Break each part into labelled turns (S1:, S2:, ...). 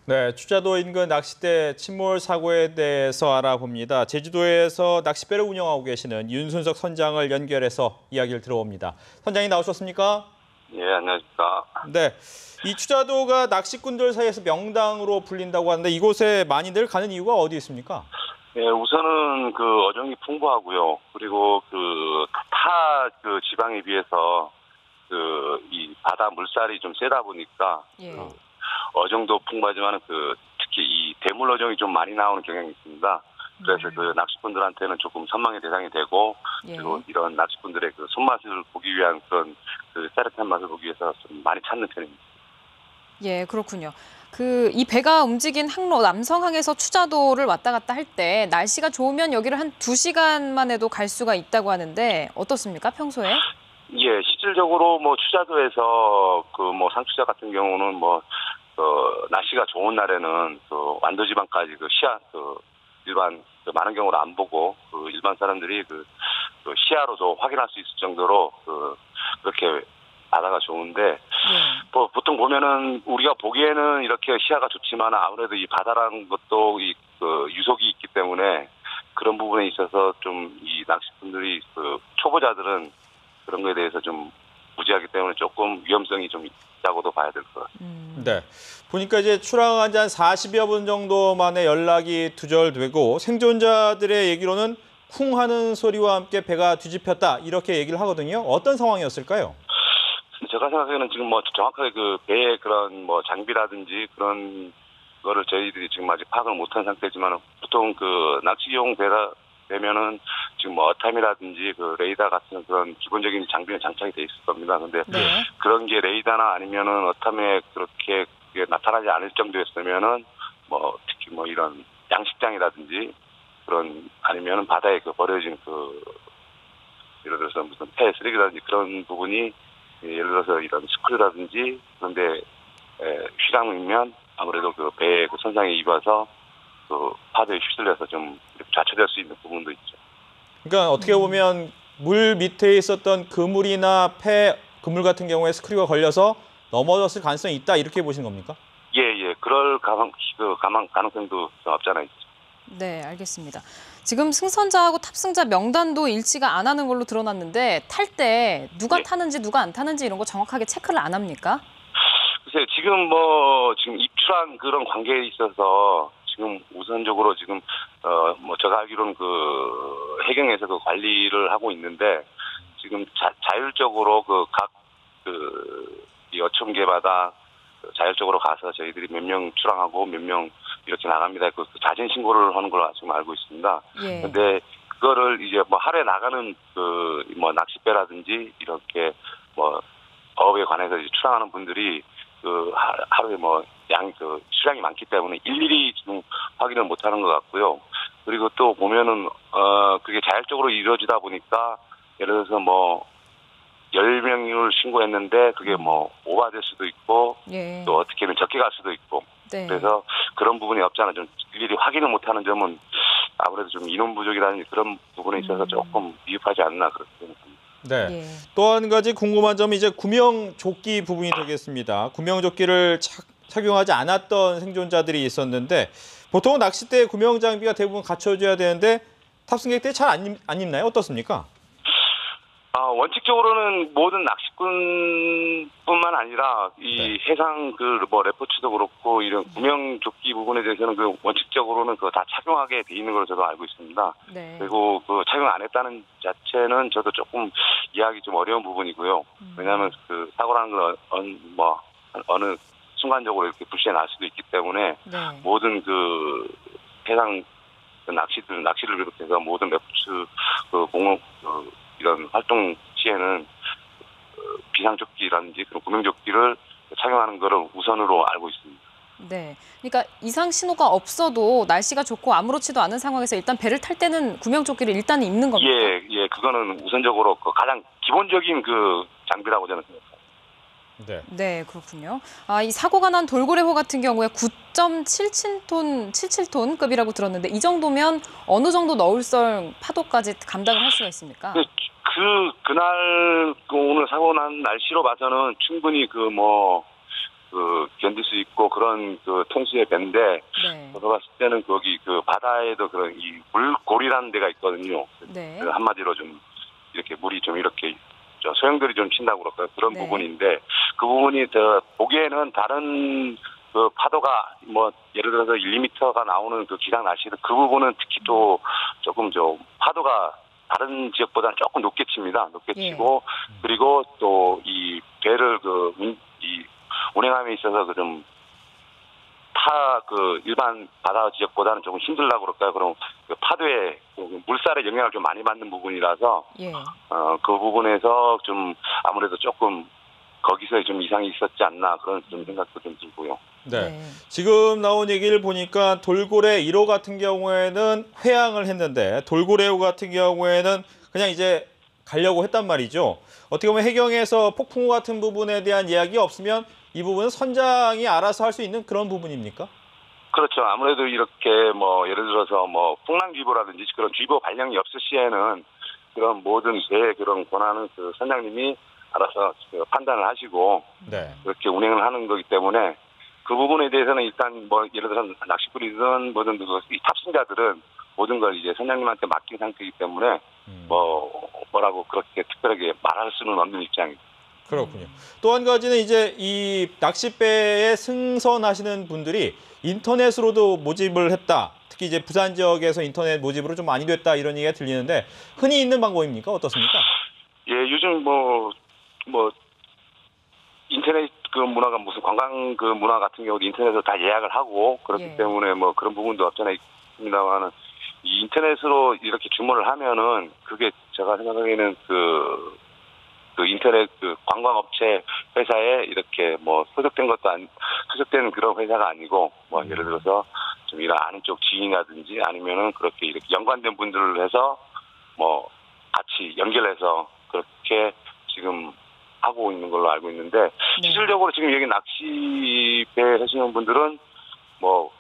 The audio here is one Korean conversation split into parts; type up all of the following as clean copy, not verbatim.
S1: 네, 추자도 인근 낚싯대 침몰 사고에 대해서 알아봅니다. 제주도에서 낚싯배를 운영하고 계시는 윤순석 선장을 연결해서 이야기를 들어봅니다. 선장님 나오셨습니까?
S2: 예, 안녕하십니까.
S1: 네, 이 추자도가 낚시꾼들 사이에서 명당으로 불린다고 하는데 이곳에 많이들 가는 이유가 어디 있습니까?
S2: 예, 우선은 그 어종이 풍부하고요. 그리고 그 지방에 비해서 이 바다 물살이 좀 세다 보니까
S3: 예.
S2: 어종도 풍부하지만 특히 이 대물 어종이 좀 많이 나오는 경향이 있습니다. 그래서 그 낚시꾼들한테는 조금 선망의 대상이 되고,
S3: 예.
S2: 그리고 이런 낚시꾼들의 그 손맛을 보기 위한 그런 짜릿한 맛을 보기 위해서 좀 많이 찾는 편입니다.
S3: 예, 그렇군요. 이 배가 움직인 항로 남성항에서 추자도를 왔다 갔다 할 때 날씨가 좋으면 여기를 한 2시간만 해도 갈 수가 있다고 하는데 어떻습니까, 평소에?
S2: 예, 실질적으로 추자도에서 상추자 같은 경우는 날씨가 좋은 날에는 완도지방까지 일반 많은 경우를 안 보고 일반 사람들이 시야로도 확인할 수 있을 정도로 그렇게 바다가 좋은데 보통 보면은 우리가 보기에는 이렇게 시야가 좋지만 아무래도 이 바다라는 것도 유속이 있기 때문에 그런 부분에 있어서 좀 이 낚시꾼들이 초보자들은 그런 거에 대해서 좀 무지하기 때문에 조금 위험성이 좀 있다고도 봐야 될 것 같습니다.
S1: 네, 보니까 이제 출항한 지 한 40여 분 정도 만에 연락이 두절되고 생존자들의 얘기로는 쿵 하는 소리와 함께 배가 뒤집혔다 이렇게 얘기를 하거든요. 어떤 상황이었을까요?
S2: 제가 생각하기에는 지금 정확하게 배의 그런 장비라든지 그런 거를 저희들이 지금 아직 파악을 못한 상태지만 보통 낚시용 배가 되면은 지금 어탐이라든지 레이더 같은 그런 기본적인 장비는 장착이 돼 있을 겁니다. 근데 그런 게 레이더나 아니면은 어탐에 그렇게 나타나지 않을 정도였으면은 특히 이런 양식장이라든지 그런 아니면은 바다에 버려진 예를 들어서 무슨 폐 쓰레기라든지 그런 부분이 예를 들어서 이런 스크류라든지 그런데 휘감으면 아무래도 배에 손상이 입어서 파도에 휩쓸려서 좀 좌초될 수 있는 부분도 있죠.
S1: 그러니까 어떻게 보면 물 밑에 있었던 그물이나 그물 같은 경우에 스크류가 걸려서 넘어졌을 가능성이 있다 이렇게 보시는 겁니까?
S2: 예, 그럴 가능성도 좀 없지 않아 있죠.
S3: 네, 알겠습니다. 지금 승선자하고 탑승자 명단도 일치가 안 하는 걸로 드러났는데 탈 때 누가 타는지 누가 안 타는지 이런 거 정확하게 체크를 안 합니까?
S2: 글쎄요, 지금 입출한 그런 관계에 있어서 지금 우선적으로 지금 제가 알기로는 해경에서 관리를 하고 있는데 지금 자율적으로 이 어촌계마다 자율적으로 가서 저희들이 몇 명 출항하고 몇 명 이렇게 나갑니다. 자진 신고를 하는 걸로 지금 알고 있습니다. 근데 그거를 이제 하루에 나가는 낚싯배라든지 이렇게 어업에 관해서 이제 출항하는 분들이 하루에 수량이 많기 때문에 일일이 지금 확인을 못 하는 것 같고요. 그리고 또 보면은 그게 자율적으로 이루어지다 보니까 예를 들어서 10명을 신고했는데 그게 오버될 수도 있고 또 어떻게 보면 적게 갈 수도 있고 그래서 그런 부분이 없잖아. 좀 일일이 확인을 못하는 점은 아무래도 좀 인원 부족이라는 그런 부분에 있어서 조금 미흡하지 않나 그렇게 생각합니다.
S1: 네. 또 한 가지 궁금한 점이 이제 구명조끼 부분이 되겠습니다. 구명조끼를 착용하지 않았던 생존자들이 있었는데 보통은 낚싯대 구명 장비가 대부분 갖춰줘야 되는데 탑승객들이 잘 안 입나요? 어떻습니까?
S2: 원칙적으로는 모든 낚시꾼뿐만 아니라 이 해상 레포츠도 그렇고 이런 구명조끼 부분에 대해서는 원칙적으로는 다 착용하게 돼 있는 걸로 저도 알고 있습니다. 그리고 착용 안 했다는 자체는 저도 조금 이해하기 좀 어려운 부분이고요. 왜냐하면 사고라는 건 어느 순간적으로 이렇게 불시에 날 수도 있기 때문에 모든 해상 낚시를 비롯해서 모든 레포츠 공업 이런 활동 시에는 비상조끼라든지 그런 구명조끼를 착용하는 것을 우선으로 알고 있습니다.
S3: 네, 그러니까 이상 신호가 없어도 날씨가 좋고 아무렇지도 않은 상황에서 일단 배를 탈 때는 구명조끼를 일단 입는 겁니까?
S2: 예, 그거는 우선적으로 가장 기본적인 장비라고 저는 생각합니다.
S3: 네, 그렇군요. 이 사고가 난 돌고래호 같은 경우에 9.77톤급이라고 들었는데 이 정도면 어느 정도 너울성 파도까지 감당을 할 수가 있습니까?
S2: 그날 오늘 사고 난 날씨로 봐서는 충분히 견딜 수 있고 그런 통수의 배인데
S3: 네.
S2: 제가 봤을 때는 거기 바다에도 그런 이 물골이라는 데가 있거든요.
S3: 네.
S2: 한마디로 좀 이렇게 물이 좀 이렇게 소용돌이 좀 친다고 그럴까요? 그런
S3: 네.
S2: 부분인데 그 부분이 보기에는 다른 파도가 뭐 예를 들어서 1~2m가 나오는 기상 날씨들 그 부분은 특히 또 조금 파도가 다른 지역보다는 조금 높게 칩니다. 높게
S3: 예.
S2: 치고 그리고 또 이 배를 이 운행함에 있어서 좀 일반 바다 지역보다는 조금 힘들다고 그럴까요? 그럼 파도에 물살의 영향을 좀 많이 받는 부분이라서
S3: 예.
S2: 그 부분에서 좀 아무래도 조금 거기서 좀 이상이 있었지 않나 그런 좀 생각도 좀 들고요.
S1: 네.
S3: 네.
S1: 지금 나온 얘기를 보니까 돌고래 1호 같은 경우에는 회항을 했는데 돌고래 5 같은 경우에는 그냥 이제 가려고 했단 말이죠. 어떻게 보면 해경에서 폭풍우 같은 부분에 대한 이야기 없으면 이 부분은 선장이 알아서 할 수 있는 그런 부분입니까?
S2: 그렇죠. 아무래도 이렇게 뭐 예를 들어서 뭐 풍랑주의보라든지 그런 주의보 발령이 없을 시에는 그런 모든 배 그런 권한은 선장님이 알아서 판단을 하시고
S1: 네.
S2: 그렇게 운행을 하는 거기 때문에 그 부분에 대해서는 일단 뭐 예를 들어서 낚시꾼이든 뭐든 이 탑승자들은 모든 걸 이제 선장님한테 맡긴 상태이기 때문에 뭐라고 그렇게 특별하게 말할 수는 없는 입장입니다.
S1: 그렇군요. 또 한 가지는 이제 이 낚싯배에 승선하시는 분들이 인터넷으로도 모집을 했다. 특히 이제 부산 지역에서 인터넷 모집으로 좀 많이 됐다 이런 얘기가 들리는데 흔히 있는 방법입니까? 어떻습니까?
S2: 예, 요즘 뭐 인터넷 문화가 무슨 관광 문화 같은 경우도 인터넷으로 다 예약을 하고 그렇기
S3: 예.
S2: 때문에 뭐 그런 부분도 없잖아 있습니다만은 이 인터넷으로 이렇게 주문을 하면은 그게 제가 생각하기에는 그 인터넷 관광업체 회사에 이렇게 뭐 소속된 그런 회사가 아니고 뭐 예를 들어서 좀 이런 아는 쪽 지인이라든지 아니면은 그렇게 이렇게 연관된 분들을 해서 뭐 같이 연결해서 그렇게 지금 하고 있는 걸로 알고 있는데
S3: 네.
S2: 실질적으로 지금 여기 낚시배 하시는 분들은 뭐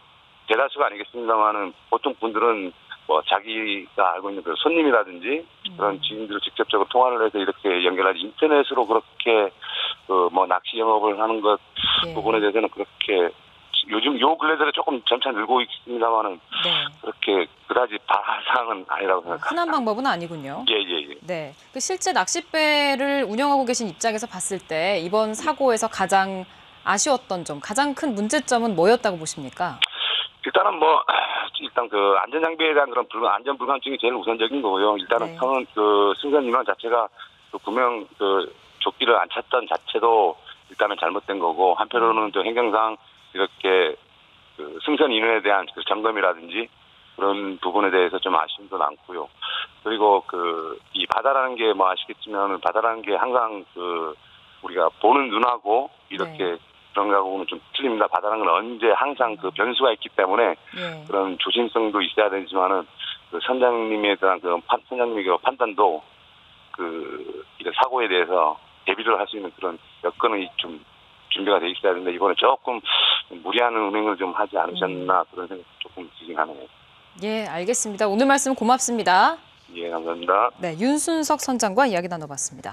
S2: 대다수가 아니겠습니다만은 보통 분들은 뭐 자기가 알고 있는 손님이라든지 그런 지인들을 직접적으로 통화를 해서 이렇게 연결하지 인터넷으로 그렇게 뭐 낚시 영업을 하는 것
S3: 예.
S2: 부분에 대해서는 그렇게 요즘 요 근래 들어 조금 점차 늘고 있습니다만은
S3: 네.
S2: 그렇게 그다지 바랄 사항은 아니라고 생각합니다.
S3: 흔한 방법은 아니군요.
S2: 예.
S3: 네. 실제 낚싯배를 운영하고 계신 입장에서 봤을 때 이번 사고에서 가장 아쉬웠던 점, 가장 큰 문제점은 뭐였다고 보십니까?
S2: 일단은 일단 안전 장비에 대한 그런 안전 불감증이 제일 우선적인 거고요. 일단은
S3: 네.
S2: 승선 인원 자체가 구명 조끼를 안 찼던 자체도 일단은 잘못된 거고 한편으로는 또 행정상 이렇게 승선 인원에 대한 점검이라든지 그런 부분에 대해서 좀 아쉬움도 많고요. 그리고 이 바다라는 게 뭐 아시겠지만 바다라는 게 항상 우리가 보는 눈하고 이렇게
S3: 네.
S2: 그런 거하고는 좀 틀립니다. 바다라는 건 언제 항상 변수가 있기 때문에
S3: 예.
S2: 그런 조심성도 있어야 되지만은 선장님에 대한 선장님의 판단도 이런 사고에 대해서 대비를 할 수 있는 그런 여건이 좀 준비가 돼 있어야 되는데 이번에 조금 무리한 운행을 좀 하지 않으셨나 그런 생각이 조금 들긴 하네요.
S3: 예, 알겠습니다. 오늘 말씀 고맙습니다.
S2: 예, 감사합니다.
S3: 네, 윤순석 선장과 이야기 나눠봤습니다.